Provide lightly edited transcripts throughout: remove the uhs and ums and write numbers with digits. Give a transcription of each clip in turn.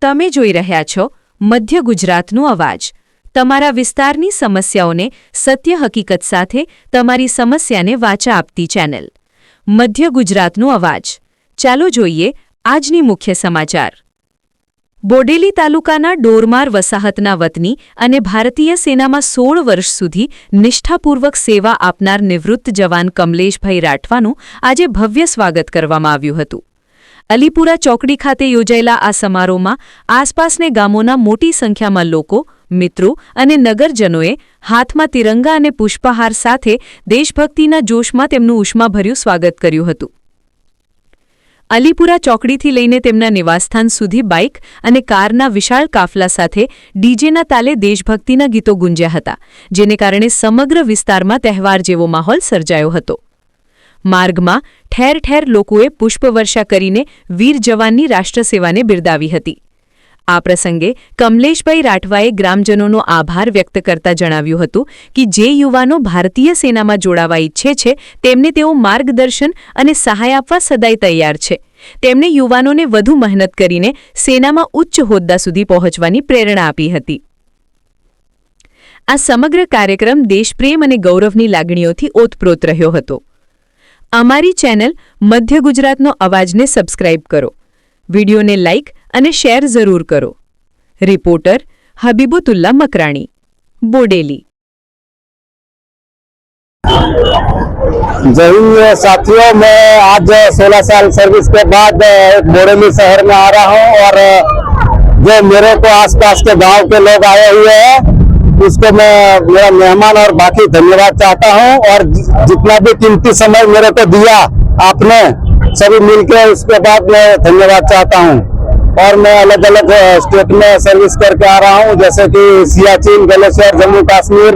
તમે જોઈ રહ્યા છો મધ્ય ગુજરાતનો અવાજ, તમારા વિસ્તારની સમસ્યાઓને સત્ય હકીકત સાથે તમારી સમસ્યાને વાચા આપતી ચેનલ મધ્ય ગુજરાતનો અવાજ। ચાલો જોઈએ આજની મુખ્ય સમાચાર। બોડેલી તાલુકાના ડોરમાર વસાહતના વતની અને ભારતીય સેનામાં 16 વર્ષ સુધી નિષ્ઠાપૂર્વક સેવા આપનાર નિવૃત્ત જવાન કમલેશભાઈ રાઠવાનું આજે ભવ્ય સ્વાગત કરવામાં આવ્યું હતું। અલીપુરા ચોકડી ખાતે યોજાયેલા આ સમારોહમાં આસપાસને ગામોના મોટી સંખ્યામાં લોકો, મિત્રો અને નગરજનોએ હાથમાં તિરંગા અને પુષ્પહાર સાથે દેશભક્તિના જોશમાં તેમનું ઉષ્માભર્યું સ્વાગત કર્યું હતું। અલીપુરા ચોકડીથી લઈને તેમના નિવાસસ્થાન સુધી બાઇક અને કારના વિશાળ કાફલા સાથે ડીજેના તાલે દેશભક્તિના ગીતો ગુંજ્યા હતા, જેને કારણે સમગ્ર વિસ્તારમાં તહેવાર જેવો માહોલ સર્જાયો હતો। માર્ગમાં ઠેર ઠેર લોકોએ પુષ્પવર્ષા કરીને વીર જવાનની રાષ્ટ્રસેવાને બિરદાવી હતી। આ પ્રસંગે કમલેશભાઈ રાઠવાએ ગ્રામજનોનો આભાર વ્યક્ત કરતા જણાવ્યું હતું કે જે યુવાનો ભારતીય સેનામાં જોડાવા ઈચ્છે છે તેમને તેઓ માર્ગદર્શન અને સહાય આપવા સદાય તૈયાર છે। તેમણે યુવાનોને વધુ મહેનત કરીને સેનામાં ઉચ્ચ હોદ્દા સુધી પહોંચવાની પ્રેરણા આપી હતી। આ સમગ્ર કાર્યક્રમ દેશપ્રેમ અને ગૌરવની લાગણીઓથી ઓતપ્રોત રહ્યો હતો। અમારી ચેનલ મધ્ય ગુજરાતનો અવાજને સબસ્ક્રાઇબ કરો, વિડીયોને લાઇક અને શેર જરૂર કરો। રિપોર્ટર હબીબુતુલ્લા મકરાણી, બોડેલી। जय हिंद साथियों, मैं आज 16 साल सर्विस के बाद बोडेली शहर में आ रहा हूं और जो मेरे को आसपास के गांव के लोग आए हुए हैं उसको मैं मेरा मेहमान और बाकी धन्यवाद चाहता हूं। और जितना भी कीमती समय मेरे को दिया आपने सभी मिलकर, उसके बाद मैं धन्यवाद चाहता हूं। और मैं अलग अलग स्टेट में सर्विस करके आ रहा हूं, जैसे कि सियाचिन, गलेश्वर, जम्मू कश्मीर,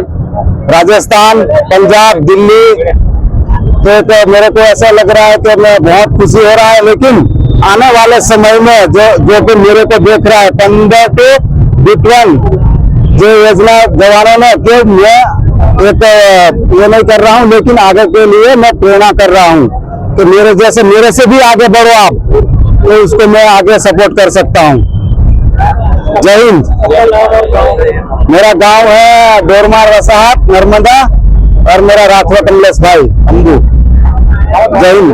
राजस्थान, पंजाब, दिल्ली। तो मेरे को ऐसा लग रहा है कि मैं बहुत खुशी हो रहा है, लेकिन आने वाले समय में जो कि मेरे को देख रहा है 15 to 21 जो योजना जवानों ने कि मैं एक ये नहीं कर रहा हूँ, लेकिन आगे के लिए मैं प्रेरणा कर रहा हूँ कि मेरे जैसे मेरे से भी आगे बढ़ो आप, तो उसको मैं आगे सपोर्ट कर सकता हूँ। जय हिंद। मेरा गांव है डोरमार वसाहत नर्मदा और मेरा राठवा कमलेश भाई अंबू। जय हिंद।